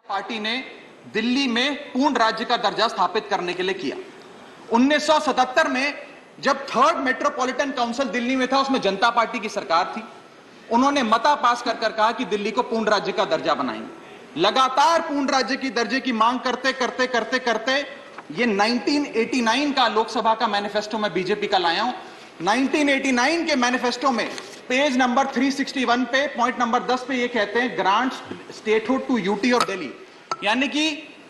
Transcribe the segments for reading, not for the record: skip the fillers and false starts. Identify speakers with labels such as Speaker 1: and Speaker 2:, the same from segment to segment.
Speaker 1: Party ने दिल्ली में पूर्ण राज्य का दर्जा स्थापित करने के लिए किया। 1977 में जब थर्ड मेट्रोपॉलिटन काउंसिल दिल्ली में था, उसमें जनता पार्टी की सरकार थी। उन्होंने मता पास कर कहा कि दिल्ली को पूर्ण राज्य का दर्जा बनाएंगे। लगातार पूर्ण राज्य की दर्जे की मांग करते करते ये 1989 का लोकसभा का मैनिफेस्टो में बीजेपी का लाया हूं। 1989 के मैनिफेस्टो में पेज नंबर 361 पे पॉइंट नंबर 10 पे ये कहते हैं, ग्रांट स्टेटहुड टू यूटी और दिल्ली। यानी कि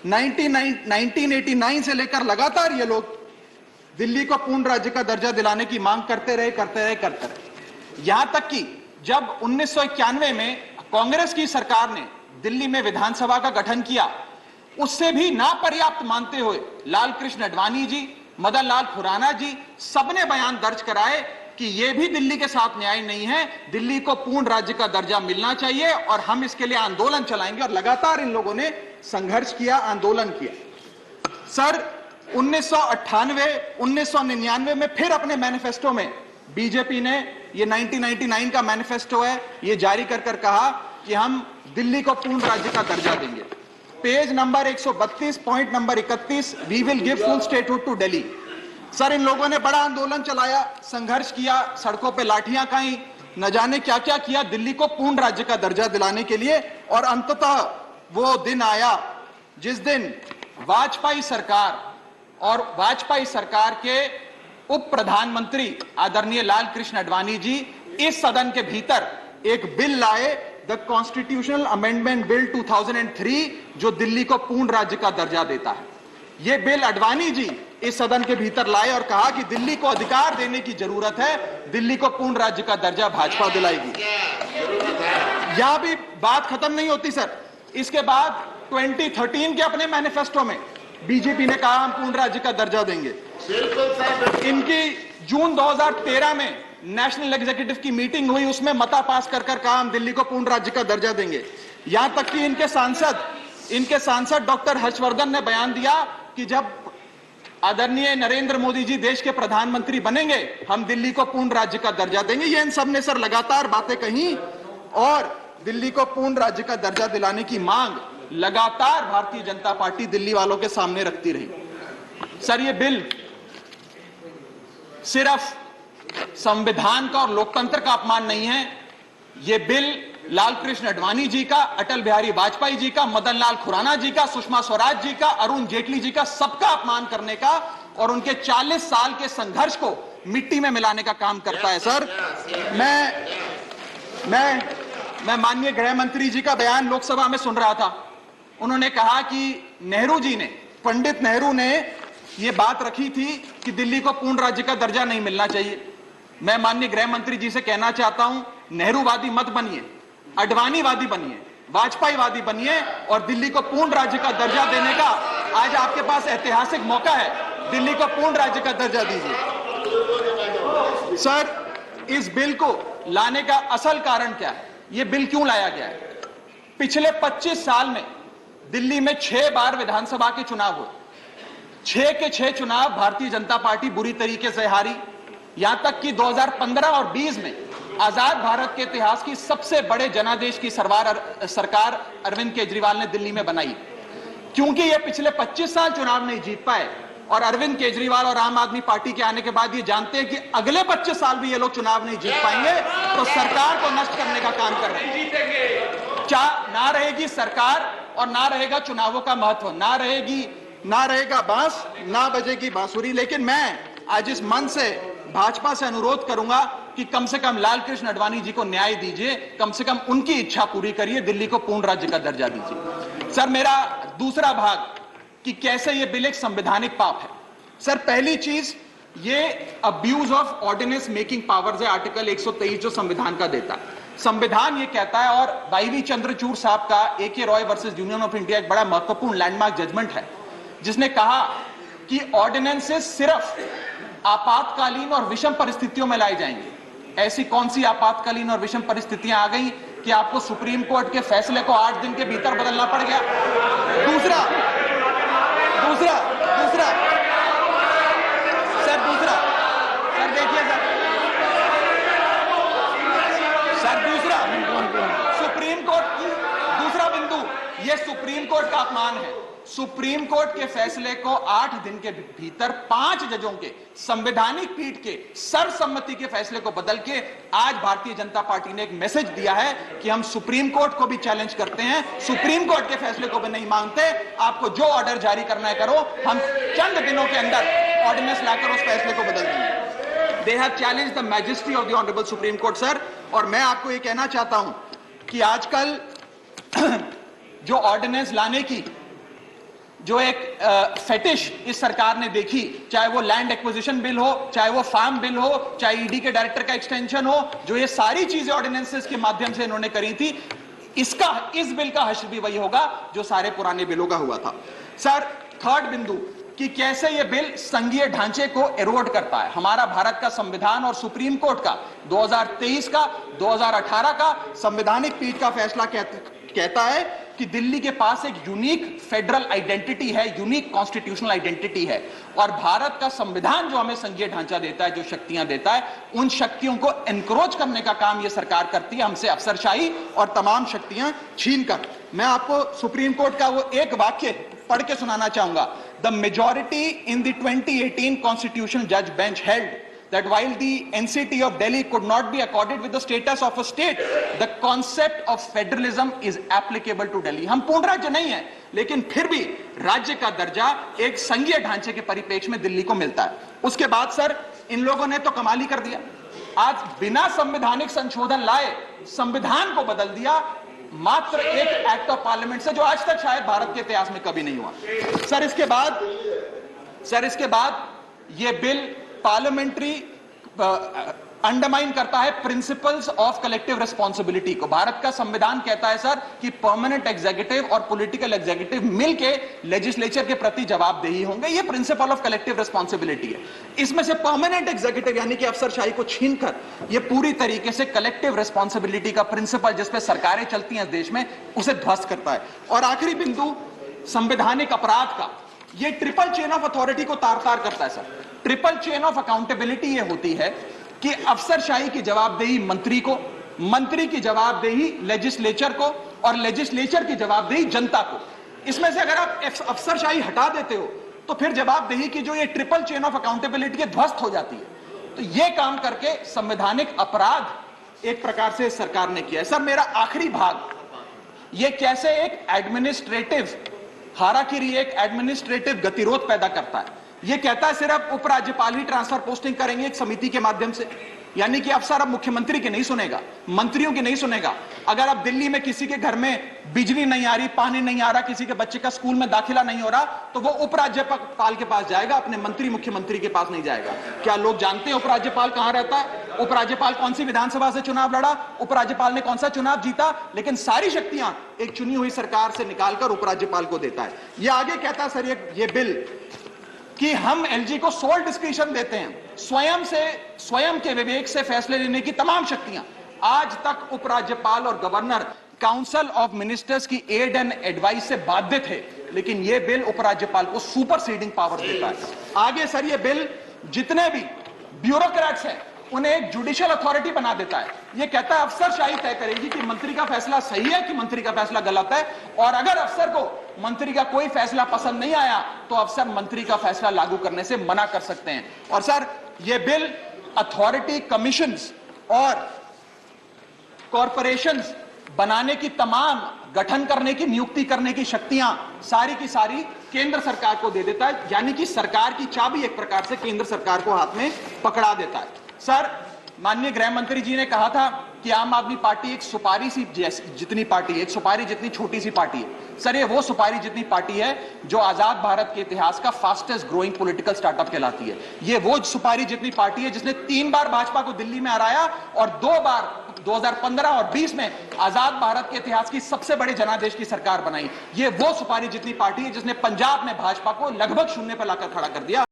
Speaker 1: 1989 से लेकर लगातार ये लोग दिल्ली को पूर्ण राज्य का दर्जा दिलाने की मांग करते रहे। यहां तक कि जब 1991 में कांग्रेस की सरकार ने दिल्ली में विधानसभा का गठन किया, उससे भी ना पर्याप्त मानते हुए लाल कृष्ण आडवाणी जी, मदन लाल खुराना जी सबने बयान दर्ज कराए कि यह भी दिल्ली के साथ न्याय नहीं है, दिल्ली को पूर्ण राज्य का दर्जा मिलना चाहिए और हम इसके लिए आंदोलन चलाएंगे। और लगातार इन लोगों ने संघर्ष किया, आंदोलन किया। सर 1998, 1999 में फिर अपने मैनिफेस्टो में बीजेपी ने, ये 1999 का मैनिफेस्टो है, ये जारी कर कहा कि हम दिल्ली को पूर्ण राज्य का दर्जा देंगे। Page number 132 point number 31, we will give full statehood to Delhi. Sir इन लोगों ने बड़ा आंदोलन चलाया, संघर्ष किया, सड़कों पे लाठियां खाई, न जाने क्या क्या किया दिल्ली को पूर्ण राज्य का दर्जा दिलाने के लिए। और अंततः वो दिन आया जिस दिन वाजपेयी सरकार और वाजपेयी सरकार के उप प्रधानमंत्री आदरणीय लाल कृष्ण आडवाणी जी इस सदन के भीतर एक बिल लाए, द कॉन्स्टिट्यूशनल अमेंडमेंट बिल 2003, जो दिल्ली को पूर्ण राज्य का दर्जा देता है। यह बिल आडवाणी जी इस सदन के भीतर लाए और कहा कि दिल्ली को अधिकार देने की जरूरत है, दिल्ली को पूर्ण राज्य का दर्जा भाजपा दिलाएगी। यहां भी बात खत्म नहीं होती सर। इसके बाद 2013 के अपने मैनिफेस्टो में बीजेपी ने कहा हम पूर्ण राज्य का दर्जा देंगे। इनकी जून 2013 में नेशनल एग्जीक्यूटिव की मीटिंग हुई, उसमें मता पास कर कहा हम दिल्ली को पूर्ण राज्य का दर्जा देंगे। यहां तक कि इनके सांसद डॉक्टर हर्षवर्धन ने बयान दिया कि जब आदरणीय नरेंद्र मोदी जी देश के प्रधानमंत्री बनेंगे, हम दिल्ली को पूर्ण राज्य का दर्जा देंगे। ये इन सब ने सर लगातार बातें कही और दिल्ली को पूर्ण राज्य का दर्जा दिलाने की मांग लगातार भारतीय जनता पार्टी दिल्ली वालों के सामने रखती रही। सर ये बिल सिर्फ संविधान का और लोकतंत्र का अपमान नहीं है, यह बिल लाल कृष्ण आडवाणी जी का, अटल बिहारी वाजपेयी जी का, मदन लाल खुराना जी का, सुषमा स्वराज जी का, अरुण जेटली जी का, सबका अपमान करने का और उनके 40 साल के संघर्ष को मिट्टी में मिलाने का काम करता है। सर मैं माननीय गृह मंत्री जी का बयान लोकसभा में सुन रहा था। उन्होंने कहा कि नेहरू जी ने, पंडित नेहरू ने यह बात रखी थी कि दिल्ली को पूर्ण राज्य का दर्जा नहीं मिलना चाहिए। मैं माननीय गृह मंत्री जी से कहना चाहता हूं, नेहरूवादी मत बनिए, आडवाणीवादी बनिए, वाजपेयीवादी बनिए और दिल्ली को पूर्ण राज्य का दर्जा देने का आज आपके पास ऐतिहासिक मौका है। दिल्ली को पूर्ण राज्य का दर्जा दीजिए। सर इस बिल को लाने का असल कारण क्या है, यह बिल क्यों लाया गया है? पिछले 25 साल में दिल्ली में 6 बार विधानसभा के चुनाव हुए। 6 के 6 चुनाव भारतीय जनता पार्टी बुरी तरीके से हारी। यहां तक कि 2015 और 20 में आजाद भारत के इतिहास की सबसे बड़े जनादेश की सरकार अरविंद केजरीवाल ने दिल्ली में बनाई। क्योंकि ये पिछले 25 साल चुनाव नहीं जीत पाए और अरविंद केजरीवाल और आम आदमी पार्टी के आने के बाद ये जानते हैं कि अगले 25 साल भी ये लोग चुनाव नहीं जीत पाएंगे, तो सरकार को नष्ट करने का काम कर रहे हैं। क्या ना रहेगी सरकार और ना रहेगा चुनावों का महत्व, ना रहेगा बांस, ना बजेगी बांसुरी। लेकिन मैं आज इस मन से भाजपा से अनुरोध करूंगा कि कम से कम लाल कृष्ण आडवाणी जी को न्याय दीजिए, कम से कम उनकी इच्छा पूरी करिए, दिल्ली को पूर्ण राज्य का दर्जा दीजिए। सर मेरा दूसरा भाग कि कैसे यह बिल एक संवैधानिक पाप है। सर पहली चीज, ये abuse of ordinance making powers है, आर्टिकल 123 जो संविधान का देता है। संविधान ये कहता है, और वाईवी चंद्रचूड़ साहब का AK Roy versus union of India एक बड़ा महत्वपूर्ण लैंडमार्क जजमेंट है, जिसने कहा कि ऑर्डिनेंसेस सिर्फ आपातकालीन और विषम परिस्थितियों में लाए जाएंगे। ऐसी कौन सी आपातकालीन और विषम परिस्थितियां आ गई कि आपको सुप्रीम कोर्ट के फैसले को 8 दिन के भीतर बदलना पड़ गया? दूसरा सर देखिए सर दूसरा सुप्रीम कोर्ट की दूसरा बिंदु ये सुप्रीम कोर्ट का अपमान है। सुप्रीम कोर्ट के फैसले को 8 दिन के भीतर 5 जजों के संवैधानिक पीठ के सर्वसम्मति के फैसले को बदल के आज भारतीय जनता पार्टी ने एक मैसेज दिया है कि हम सुप्रीम कोर्ट को भी चैलेंज करते हैं, सुप्रीम कोर्ट के फैसले को भी नहीं मांगते, आपको जो ऑर्डर जारी करना है करो, हम चंद दिनों के अंदर ऑर्डिनेंस लाकर उस फैसले को बदल देंगे। They have challenged the majesty of the honourable supreme court sir. और मैं आपको ये कहना चाहता हूं कि आजकल जो ऑर्डिनेंस लाने की जो एक फेटिश इस सरकार ने देखी, चाहे वो लैंड एक्विजिशन बिल हो, चाहे वो फार्म बिल हो, चाहे ईडी के डायरेक्टर का एक्सटेंशन हो, जो ये सारी चीजें ऑर्डिनेंसेस के माध्यम से इन्होंने करी थी, इस बिल का हश्र भी वही होगा जो सारे पुराने बिलों का हुआ था। सर, थर्ड बिंदु कि कैसे ये बिल संघीय ढांचे को एरोड करता है। हमारा भारत का संविधान और सुप्रीम कोर्ट का 2023 का 2018 का संवैधानिक पीठ का फैसला कहता है कि दिल्ली के पास एक यूनिक फेडरल आइडेंटिटी है, यूनिक कॉन्स्टिट्यूशनल आइडेंटिटी है, और भारत का संविधान जो हमें संघीय ढांचा देता है, जो शक्तियां देता है, उन शक्तियों को एनक्रोच करने का काम यह सरकार करती है, हमसे अफसरशाही और तमाम शक्तियां छीनकर। मैं आपको सुप्रीम कोर्ट का वो एक वाक्य पढ़ के सुनाना चाहूंगा। The majority in the 2018 constitutional जज bench held that while the NCT of Delhi could not be accorded with the status of a state, the concept of federalism is applicable to Delhi. हम पूर्ण राज्य नहीं है, लेकिन फिर भी राज्य का दर्जा एक संघीय ढांचे के परिप्रेक्ष्य में दिल्ली को मिलता है। उसके बाद सर, इन लोगों ने तो कमाल ही कर दिया। आज बिना संवैधानिक संशोधन लाए संविधान को बदल दिया, मात्र एक एक्ट ऑफ पार्लियामेंट से, जो आज तक शायद भारत के इतिहास में कभी नहीं हुआ। सर, इसके बाद ये बिल पार्लियामेंट्री अंडरमाइन करता है प्रिंसिपल्स ऑफ कलेक्टिव रिस्पांसिबिलिटी को। भारत का संविधान कहता है सर कि परमानेंट एग्जीक्यूटिव और पॉलिटिकल एग्जीक्यूटिव मिलके लेजिस्लेचर के प्रति जवाबदेही होंगे। ये प्रिंसिपल ऑफ कलेक्टिव रिस्पांसिबिलिटी है। इसमें से परमानेंट एग्जीक्यूटिव यानी कि अफसरशाही को छीनकर ये पूरी तरीके से कलेक्टिव रिस्पांसिबिलिटी का प्रिंसिपल, जिसपे सरकारें चलती हैं इस देश में, उसे ध्वस्त करता है। और आखिरी बिंदु संवैधानिक अपराध का, ये ट्रिपल चेन ऑफ अथॉरिटी को तार तार करता है sir. Triple chain of accountability ये होती है कि अफसरशाही की जवाबदेही मंत्री को, मंत्री की जवाबदेही लेजिस्लेचर को, और लेजिस्लेचर की जवाबदेही जनता को। इसमें से अगर आप अफसरशाही हटा देते हो तो फिर जवाबदेही की जो ये ट्रिपल चेन ऑफ अकाउंटेबिलिटी ध्वस्त हो जाती है। तो ये काम करके संवैधानिक अपराध एक प्रकार से सरकार ने किया है। सर, मेरा आखिरी भाग, ये कैसे एक एडमिनिस्ट्रेटिव हाराकिरी, एक एडमिनिस्ट्रेटिव गतिरोध पैदा करता है। ये कहता है सिर्फ उपराज्यपाल ही ट्रांसफर पोस्टिंग करेंगे एक समिति के माध्यम से, यानी कि अफसर अब मुख्यमंत्री की नहीं सुनेगा, मंत्रियों की नहीं सुनेगा। अगर अब दिल्ली में किसी के घर में बिजली नहीं आ रही, पानी नहीं आ रहा, किसी के बच्चे का स्कूल में दाखिला नहीं हो रहा, तो वो उपराज्यपाल के पास जाएगा, अपने मंत्री मुख्यमंत्री के पास नहीं जाएगा। क्या लोग जानते हैं उपराज्यपाल कहां रहता है? उपराज्यपाल कौन सी विधानसभा से चुनाव लड़ा, उपराज्यपाल ने कौन सा चुनाव जीता? लेकिन सारी शक्तियां एक चुनी हुई सरकार से निकालकर उपराज्यपाल को देता है। यह आगे कहता है सर ये बिल कि हम एलजी को सोल डिस्क्रिशन देते हैं, स्वयं के विवेक से फैसले लेने की तमाम शक्तियां। आज तक उपराज्यपाल और गवर्नर काउंसिल ऑफ मिनिस्टर्स की एड एंड एडवाइस से बाध्य थे, लेकिन यह बिल उपराज्यपाल को सुपरसीडिंग पावर देता है। आगे सर, यह बिल जितने भी ब्यूरोक्रेट्स हैं उन्हें एक जुडिशियल अथॉरिटी बना देता है। यह कहता है अफसरशाही तय करेगी कि मंत्री का फैसला सही है कि मंत्री का फैसला गलत है, और अगर अफसर को मंत्री का कोई फैसला पसंद नहीं आया तो अफसर मंत्री का फैसला लागू करने से मना कर सकते हैं। और सर, यह बिल अथॉरिटी, कमीशंस और कॉरपोरेशंस बनाने की, तमाम गठन करने की, नियुक्ति करने की शक्तियां सारी की सारी केंद्र सरकार को दे देता है, यानी कि सरकार की चाबी एक प्रकार से केंद्र सरकार को हाथ में पकड़ा देता है। सर, माननीय गृह मंत्री जी ने कहा था कि आम आदमी पार्टी एक सुपारी सी जितनी पार्टी है, एक सुपारी जितनी छोटी सी पार्टी है। सर, ये वो सुपारी जितनी पार्टी है जो आजाद भारत के इतिहास का फास्टेस्ट ग्रोइंग पॉलिटिकल स्टार्टअप कहलाती है। ये वो सुपारी जितनी पार्टी है जिसने 3 बार भाजपा को दिल्ली में हराया और 2 बार 2015 और 20 में आजाद भारत के इतिहास की सबसे बड़े जनादेश की सरकार बनाई। ये वो सुपारी जितनी पार्टी है जिसने पंजाब में भाजपा को लगभग शून्य पर लाकर खड़ा कर दिया।